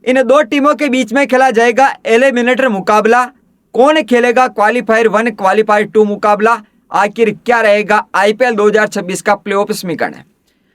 इन दो टीमों के बीच में खेला जाएगा एलिमिनेटर मुकाबला। कौन खेलेगा क्वालीफायर 1 क्वालीफायर 2 मुकाबला, आखिर क्या रहेगा आईपीएल 2026 का प्लेऑफ समीकरण है।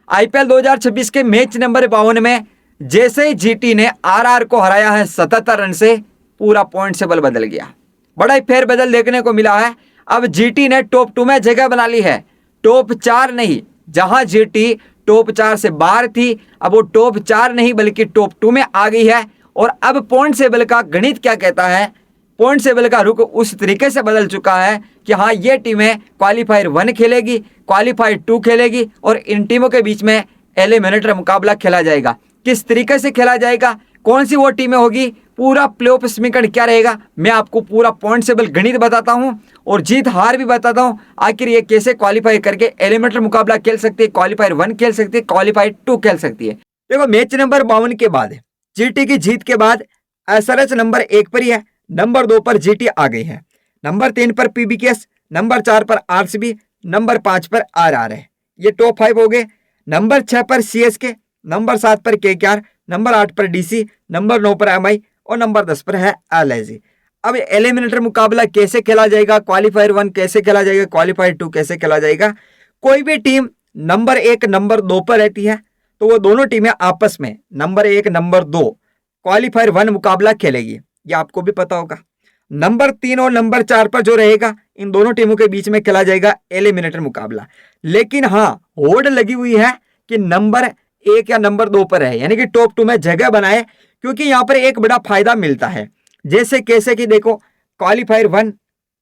आईपीएल 2026 के मैच नंबर 52 में जैसे ही जीटी ने आरआर को हराया है 77 रन से, पूरा पॉइंट टेबल बदल गया। बड़ा ही फेरबदल देखने को मिला है। अब जीटी ने टॉप 2 में जगह बना ली है, टॉप 4 नहीं। जहां जीटी टॉप 4 से बाहर थी, अब वो टॉप 4 नहीं बल्कि टॉप 2 में आ गई है। और अब पॉइंट टेबल का गणित क्या कहता है, पॉइंट टेबल का रुख उस तरीके से बदल चुका है कि हाँ, ये टीमें क्वालीफायर 1 खेलेगी, क्वालीफायर 2 खेलेगी और इन टीमों के बीच में एलिमिनेटर मुकाबला खेला जाएगा। किस तरीके से खेला जाएगा, कौन सी वो टीमें होगी, पूरा प्लेऑफ समीकरण क्या रहेगा, मैं आपको पूरा पॉइंट टेबल गणित बताता हूं और जीत हार भी बताता हूं। आखिर ये कैसे क्वालीफाई करके एलिमिनेटर मुकाबला खेल सकती है, क्वालीफायर 1 खेल सकती है, क्वालीफायर 2 खेल सकती है। देखो, मैच नंबर 52 के बाद जीटी की जीत के बाद एसआरएच नंबर 1 पर ही है, नंबर 2 पर जीटी आ गई है, नंबर 3 पर पीबीकेएस, नंबर 4 पर आरसीबी, नंबर 5 पर आरआर है। ये टॉप 5 हो गए। नंबर 6 पर सीएसके, नंबर 7 पर केकेआर, नंबर 8 पर डीसी, नंबर 9 पर एमआई और नंबर 10 पर है एलआईजी। अब एलिमिनेटर मुकाबला कैसे खेला जाएगा, क्वालीफायर 1 कैसे खेला जाएगा, क्वालीफायर 2 कैसे खेला जाएगा। कोई भी टीम नंबर 1 नंबर 2 पर रहती है तो वो दोनों टीमें आपस में नंबर 1 नंबर 2 क्वालीफायर 1 मुकाबला खेलेगी, ये आपको भी पता होगा। नंबर 3 और नंबर 4 पर जो रहेगा, इन दोनों टीमों के बीच में खेला जाएगा एलिमिनेटर मुकाबला। लेकिन हाँ, होड़ लगी हुई है कि नंबर 1 या नंबर 2 पर है, यानी कि टॉप 2 में जगह बनाए, क्योंकि यहां पर एक बड़ा फायदा मिलता है। जैसे कैसे कि देखो, क्वालीफायर 1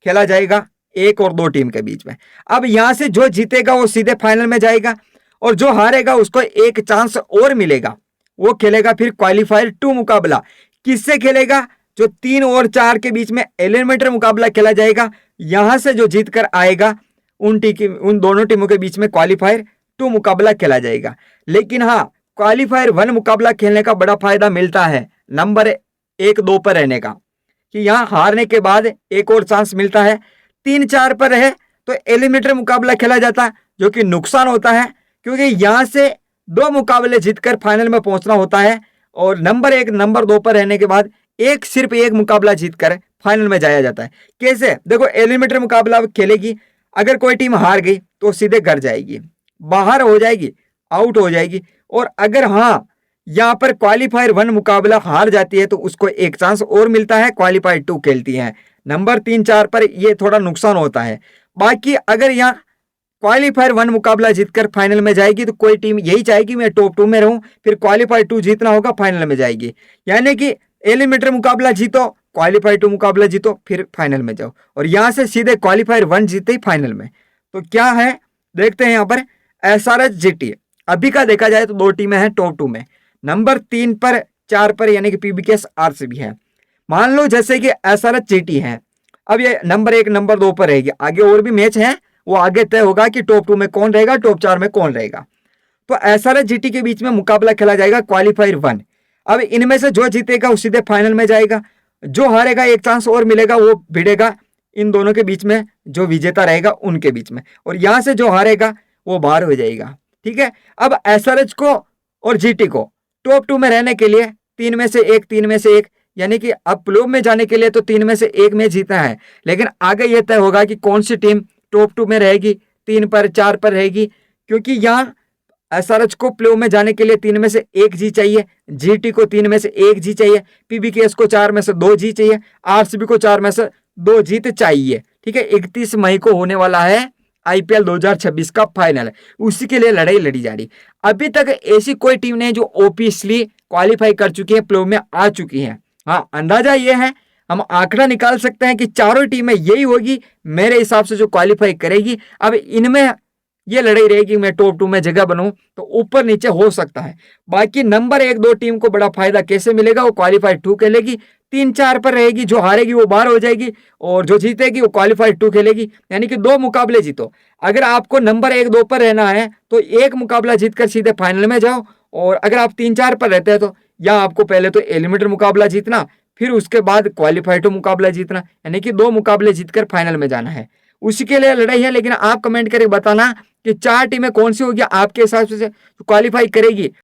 खेला जाएगा 1 और 2 टीम के बीच में। अब यहां से जो जीतेगा वो सीधे फाइनल में जाएगा और जो हारेगा उसको एक चांस और मिलेगा, वो खेलेगा फिर क्वालीफायर 2 मुकाबला। किससे खेलेगा, जो 3 और 4 के बीच में एलिमिनेटर मुकाबला खेला जाएगा। यहां से जो जीत कर आएगा उन दोनों टीमों के बीच में क्वालीफायर 2 मुकाबला खेला जाएगा। लेकिन हाँ, क्वालीफायर 1 मुकाबला खेलने का बड़ा फायदा मिलता है नंबर 1 2 पर रहने का, कि यहां हारने के बाद एक और चांस मिलता है। 3 4 पर रहे तो एलिमिनेटर मुकाबला खेला जाता है, जो कि नुकसान होता है क्योंकि यहां से 2 मुकाबले जीतकर फाइनल में पहुंचना होता है और नंबर 1 नंबर 2 पर रहने के बाद सिर्फ एक मुकाबला जीतकर फाइनल में जाया जाता है। कैसे, देखो, एलिमिनेटर मुकाबला खेलेगी, अगर कोई टीम हार गई तो सीधे घर जाएगी, बाहर हो जाएगी, आउट हो जाएगी। और अगर हाँ, यहां पर क्वालीफायर 1 मुकाबला हार जाती है तो उसको एक चांस और मिलता है, क्वालीफायर 2 खेलती है। नंबर 3 4 पर ये थोड़ा नुकसान होता है। बाकी अगर यहाँ क्वालीफायर 1 मुकाबला जीतकर फाइनल में जाएगी तो कोई टीम यही चाहेगी मैं टॉप 2 में रहूं, फिर क्वालीफायर 2 जीतना होगा, फाइनल में जाएगी। यानी कि एलिमिनेटर मुकाबला जीतो, क्वालीफायर 2 मुकाबला जीतो, फिर फाइनल में जाओ, और यहां से सीधे क्वालीफायर 1 जीते ही फाइनल में। तो क्या है देखते हैं यहाँ पर। एसआरएच जीटी, अभी का देखा जाए तो 2 टीमें हैं टॉप 2 में, नंबर 3 पर 4 पर यानी कि पीबीकेएस आरसीबी है। मान लो जैसे कि एसआरएच जीटी है, अब ये नंबर 1 नंबर 2 पर रहेगी, आगे और भी मैच है, वो आगे तय होगा कि टॉप 2 में कौन रहेगा, टॉप 4 में कौन रहेगा। तो एसआरएच जीटी के बीच में मुकाबला खेला जाएगा क्वालीफायर 1। अब इनमें से जो जीतेगा वो सीधे फाइनल में जाएगा, जो हारेगा एक चांस और मिलेगा, वो भिड़ेगा इन दोनों के बीच में, जो विजेता रहेगा उनके बीच में, और यहां से जो हारेगा वो बाहर हो जाएगा। ठीक है, अब एसआरएच को और जीटी को टॉप 2 में रहने के लिए 3 में से 1 यानी कि अब प्लेऑफ में जाने के लिए तो 3 में से 1 मैच जीतना है, लेकिन आगे यह तय होगा कि कौन सी टीम टॉप 2 में रहेगी, 3 पर 4 पर रहेगी, क्योंकि यहाँ एसआरएच को प्लेऑफ में जाने के लिए 3 में से 1 जी चाहिए, जीटी को 3 में से 1 जी चाहिए, पीबीकेएस को 4 में से 2 जी चाहिए, आरसीबी को 4 में से 2 जीत चाहिए। ठीक है, 31 मई को होने वाला है आईपीएल 2026 का फाइनल, उसी के लिए लड़ाई लड़ी जा रही। अभी तक ऐसी कोई टीम नहीं जो ऑफिशियली क्वालिफाई कर चुकी है, प्लेऑफ में आ चुकी है। हाँ, अंदाजा ये है, हम आंकड़ा निकाल सकते हैं कि चारों टीमें यही होगी मेरे हिसाब से जो क्वालिफाई करेगी। अब इनमें ये लड़ाई रहेगी मैं टॉप 2 में जगह बनूं तो ऊपर नीचे हो सकता है। बाकी नंबर 1 2 टीम को बड़ा फायदा कैसे मिलेगा, वो क्वालीफायर 2 खेलेगी, 3 4 पर रहेगी, जो हारेगी वो बाहर हो जाएगी और जो जीतेगी वो क्वालीफायर 2 खेलेगी, यानी कि 2 मुकाबले जीतो। अगर आपको नंबर 1 2 पर रहना है तो 1 मुकाबला जीतकर सीधे फाइनल में जाओ, और अगर आप 3 4 पर रहते हैं तो यहाँ आपको पहले तो एलिमिनेटर मुकाबला जीतना, फिर उसके बाद क्वालीफायर 2 मुकाबला जीतना, यानी कि 2 मुकाबले जीतकर फाइनल में जाना है। उसी के लिए लड़ाई है। लेकिन आप कमेंट करके बताना कि 4 टीमें कौन सी होगी आपके हिसाब से क्वालिफाई करेगी।